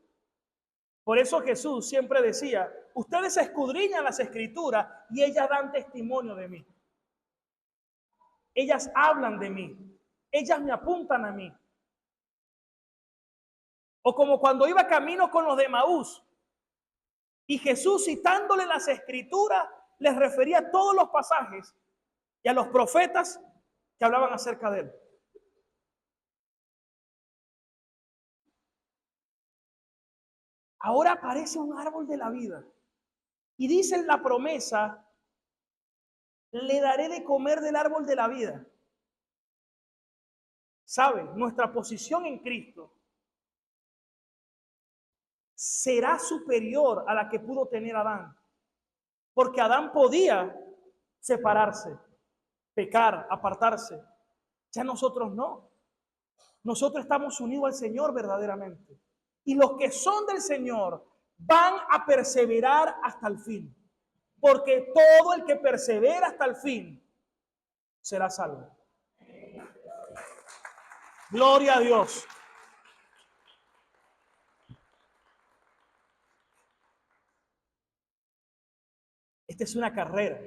Por eso Jesús siempre decía, ustedes escudriñan las escrituras y ellas dan testimonio de mí. Ellas hablan de mí. Ellas me apuntan a mí. O como cuando iba camino con los de Emaús y Jesús citándole las escrituras les refería todos los pasajes y a los profetas que hablaban acerca de él. Ahora aparece un árbol de la vida y dice en la promesa, le daré de comer del árbol de la vida. ¿Sabe? Nuestra posición en Cristo será superior a la que pudo tener Adán. Porque Adán podía separarse, pecar, apartarse. Ya nosotros no. Nosotros estamos unidos al Señor verdaderamente. Y los que son del Señor van a perseverar hasta el fin. Porque todo el que persevera hasta el fin será salvo. Gloria a Dios. Esta es una carrera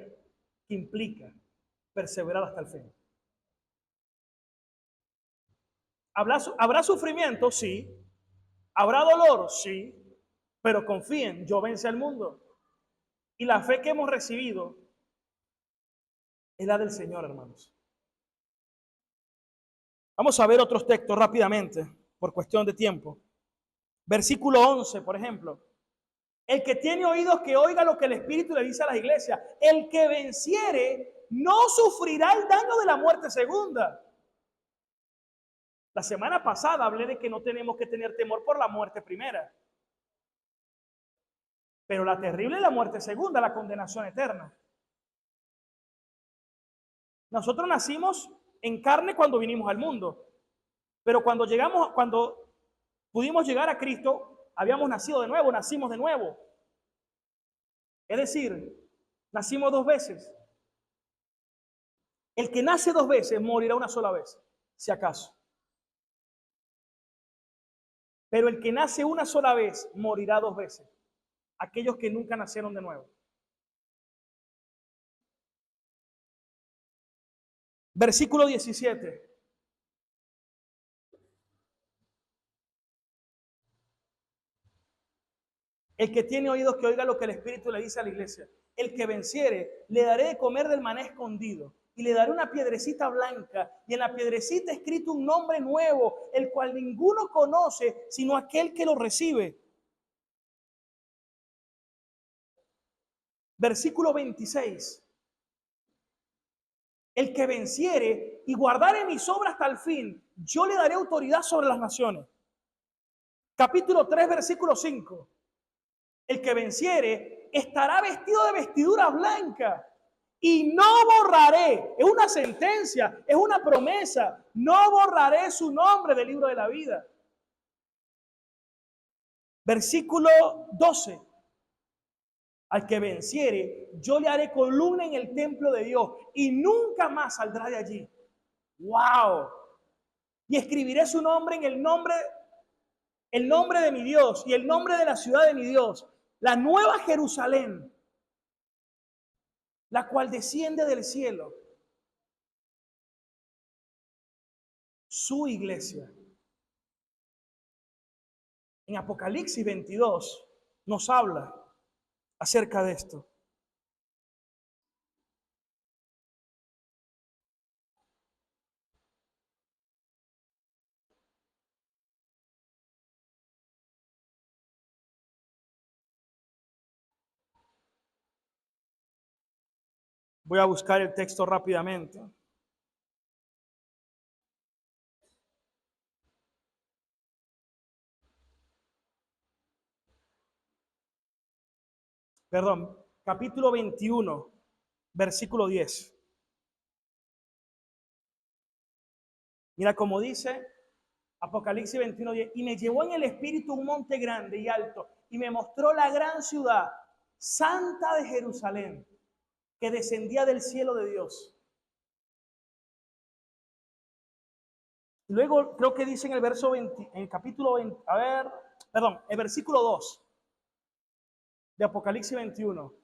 que implica perseverar hasta el fin. ¿Habrá sufrimiento? Sí. ¿Habrá dolor? Sí. Pero confíen, yo vence al mundo. Y la fe que hemos recibido es la del Señor, hermanos. Vamos a ver otros textos rápidamente, por cuestión de tiempo. Versículo 11, por ejemplo. El que tiene oídos que oiga lo que el Espíritu le dice a las iglesias. El que venciere no sufrirá el daño de la muerte segunda. La semana pasada hablé de que no tenemos que tener temor por la muerte primera. Pero la terrible es la muerte segunda, la condenación eterna. Nosotros nacimos en carne cuando vinimos al mundo. Pero cuando pudimos llegar a Cristo, habíamos nacido de nuevo, nacimos de nuevo. Es decir, nacimos dos veces. El que nace dos veces morirá una sola vez, si acaso. Pero el que nace una sola vez morirá dos veces. Aquellos que nunca nacieron de nuevo. Versículo 17. El que tiene oídos que oiga lo que el Espíritu le dice a la iglesia. El que venciere, le daré de comer del maná escondido. Y le daré una piedrecita blanca. Y en la piedrecita escrito un nombre nuevo, el cual ninguno conoce, sino aquel que lo recibe. Versículo 26. El que venciere y guardare mis obras hasta el fin, yo le daré autoridad sobre las naciones. Capítulo 3, versículo 5. El que venciere estará vestido de vestidura blanca y no borraré, es una sentencia, es una promesa, no borraré su nombre del libro de la vida. Versículo 12. Al que venciere, yo le haré columna en el templo de Dios y nunca más saldrá de allí. ¡Wow! Y escribiré su nombre en el nombre de mi Dios y el nombre de la ciudad de mi Dios, la nueva Jerusalén, la cual desciende del cielo, su iglesia. En Apocalipsis 22 nos habla acerca de esto. Voy a buscar el texto rápidamente. Perdón, capítulo 21, versículo 10. Mira cómo dice Apocalipsis 21, 10. Y me llevó en el espíritu a un monte grande y alto y me mostró la gran ciudad, santa de Jerusalén, que descendía del cielo de Dios. Luego creo que dice en el verso 20, en el capítulo 20, el versículo 2 de Apocalipsis 21.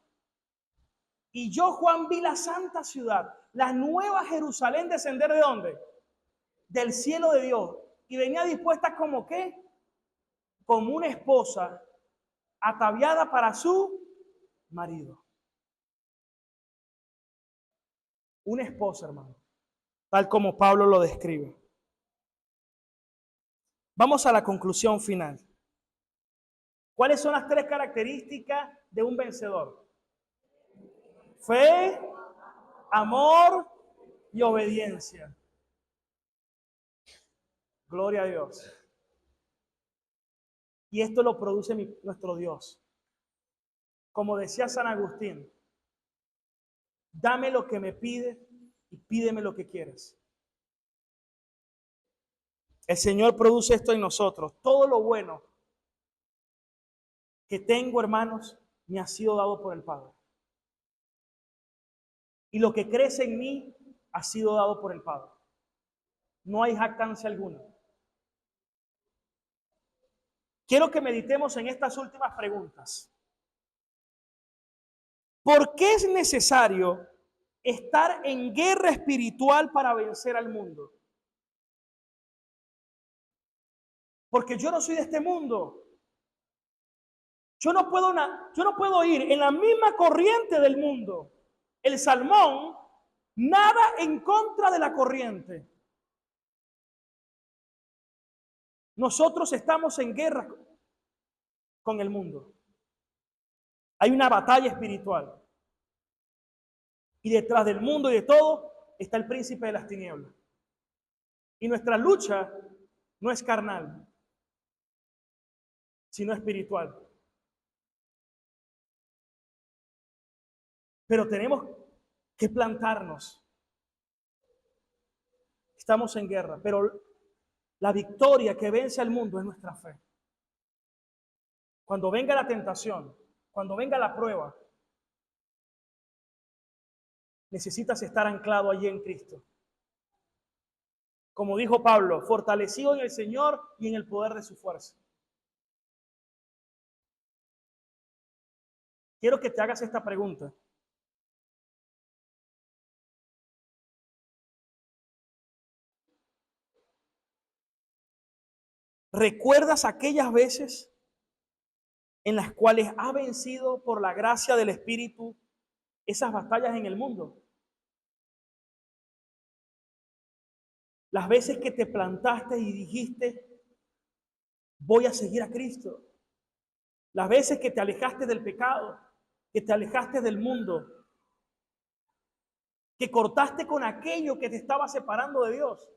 Y yo, Juan, vi la santa ciudad, la nueva Jerusalén, descender ¿de dónde? Del cielo de Dios. Y venía dispuesta como ¿qué? Como una esposa ataviada para su marido. Una esposa, hermano, tal como Pablo lo describe. Vamos a la conclusión final. ¿Cuáles son las tres características de un vencedor? Fe, amor y obediencia. Gloria a Dios. Y esto lo produce nuestro Dios. Como decía San Agustín, dame lo que me pides y pídeme lo que quieres. El Señor produce esto en nosotros. Todo lo bueno que tengo, hermanos, me ha sido dado por el Padre. Y lo que crece en mí ha sido dado por el Padre. No hay jactancia alguna. Quiero que meditemos en estas últimas preguntas. ¿Por qué es necesario estar en guerra espiritual para vencer al mundo? Porque yo no soy de este mundo. Yo no puedo ir en la misma corriente del mundo. El salmón nada en contra de la corriente. Nosotros estamos en guerra con el mundo. Hay una batalla espiritual. Y detrás del mundo y de todo está el príncipe de las tinieblas. Y nuestra lucha no es carnal, sino espiritual. Pero tenemos que plantarnos. Estamos en guerra, pero la victoria que vence al mundo es nuestra fe. Cuando venga la tentación, cuando venga la prueba, necesitas estar anclado allí en Cristo. Como dijo Pablo, fortalecido en el Señor y en el poder de su fuerza. Quiero que te hagas esta pregunta. ¿Recuerdas aquellas veces en las cuales has vencido por la gracia del Espíritu esas batallas en el mundo? Las veces que te plantaste y dijiste, voy a seguir a Cristo. Las veces que te alejaste del pecado, que te alejaste del mundo, que cortaste con aquello que te estaba separando de Dios.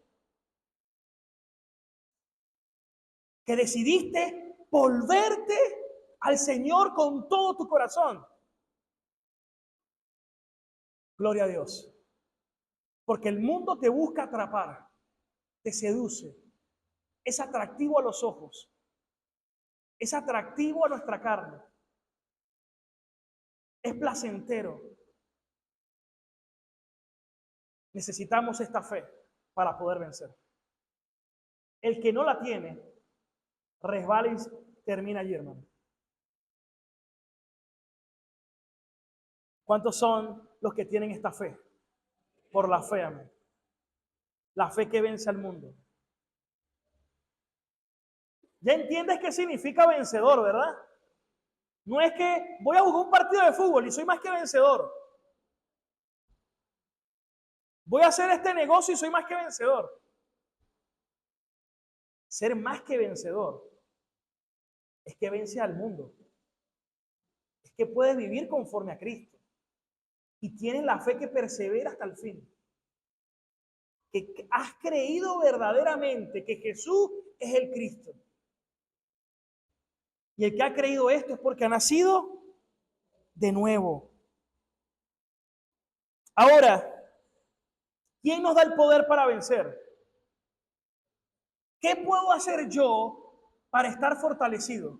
Que decidiste volverte al Señor con todo tu corazón. Gloria a Dios. Porque el mundo te busca atrapar, te seduce, es atractivo a los ojos, es atractivo a nuestra carne, es placentero. Necesitamos esta fe para poder vencer. El que no la tiene, resbala y termina allí, hermano. ¿Cuántos son los que tienen esta fe? Por la fe, amén. La fe que vence al mundo. Ya entiendes qué significa vencedor, ¿verdad? No es que voy a jugar un partido de fútbol y soy más que vencedor. Voy a hacer este negocio y soy más que vencedor. Ser más que vencedor es que vence al mundo. Es que puedes vivir conforme a Cristo. Y tienes la fe que persevera hasta el fin. Que has creído verdaderamente que Jesús es el Cristo. Y el que ha creído esto es porque ha nacido de nuevo. Ahora, ¿quién nos da el poder para vencer? ¿Qué puedo hacer yo para estar fortalecido?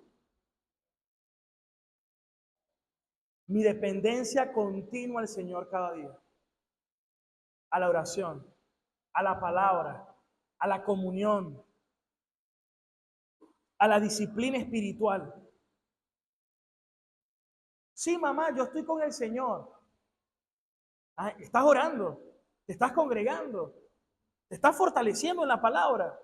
Mi dependencia continua al Señor cada día. A la oración, a la palabra, a la comunión, a la disciplina espiritual. Sí, mamá, yo estoy con el Señor. Ah, estás orando, te estás congregando, te estás fortaleciendo en la palabra.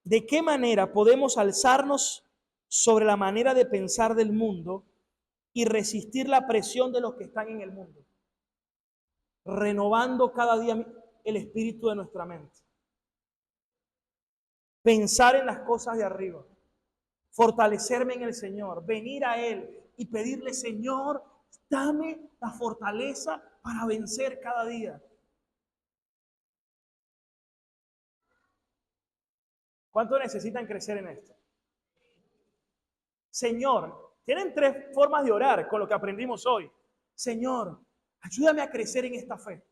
¿De qué manera podemos alzarnos sobre la manera de pensar del mundo y resistir la presión de los que están en el mundo? Renovando cada día el espíritu de nuestra mente. Pensar en las cosas de arriba. Fortalecerme en el Señor. Venir a Él y pedirle, Señor, dame la fortaleza para vencer cada día. ¿Cuánto necesitan crecer en esto? Señor, tienen tres formas de orar con lo que aprendimos hoy. Señor, ayúdame a crecer en esta fe.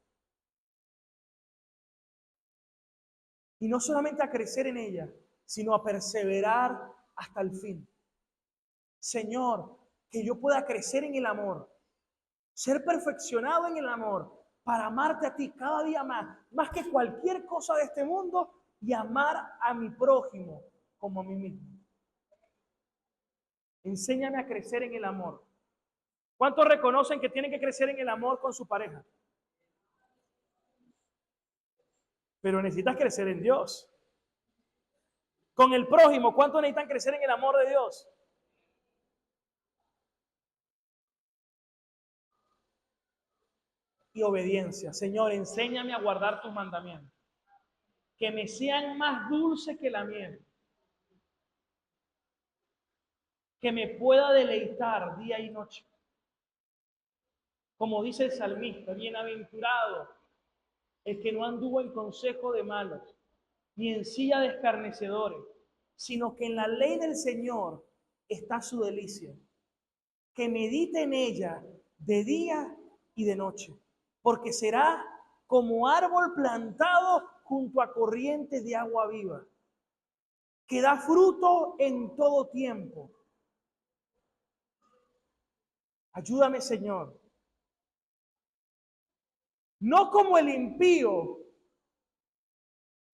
Y no solamente a crecer en ella, sino a perseverar hasta el fin. Señor, que yo pueda crecer en el amor, ser perfeccionado en el amor, para amarte a ti cada día más que cualquier cosa de este mundo y amar a mi prójimo como a mí mismo. Enséñame a crecer en el amor. ¿Cuántos reconocen que tienen que crecer en el amor con su pareja? Pero necesitas crecer en Dios. Con el prójimo, ¿cuántos necesitan crecer en el amor de Dios? Y obediencia. Señor, enséñame a guardar tus mandamientos. Que me sean más dulces que la miel. Que me pueda deleitar día y noche. Como dice el salmista, bienaventurado el que no anduvo en consejo de malos, ni en silla de escarnecedores, sino que en la ley del Señor está su delicia, que medite en ella de día y de noche, porque será como árbol plantado junto a corrientes de agua viva, que da fruto en todo tiempo. Ayúdame, Señor. No como el impío,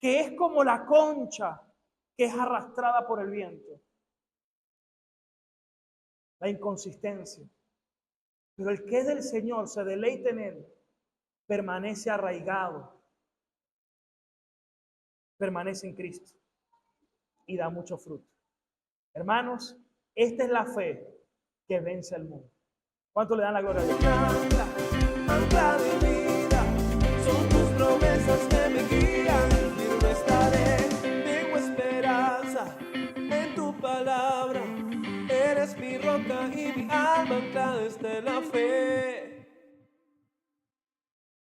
que es como la concha que es arrastrada por el viento. La inconsistencia. Pero el que es del Señor, se deleita en Él, permanece arraigado, permanece en Cristo y da mucho fruto. Hermanos, esta es la fe que vence al mundo. ¿Cuánto le dan la gloria a Dios? Ancla de vida, son tus promesas que me guían, firme estaré, tengo esperanza en tu palabra, eres mi roca y mi alma anclada está en la fe.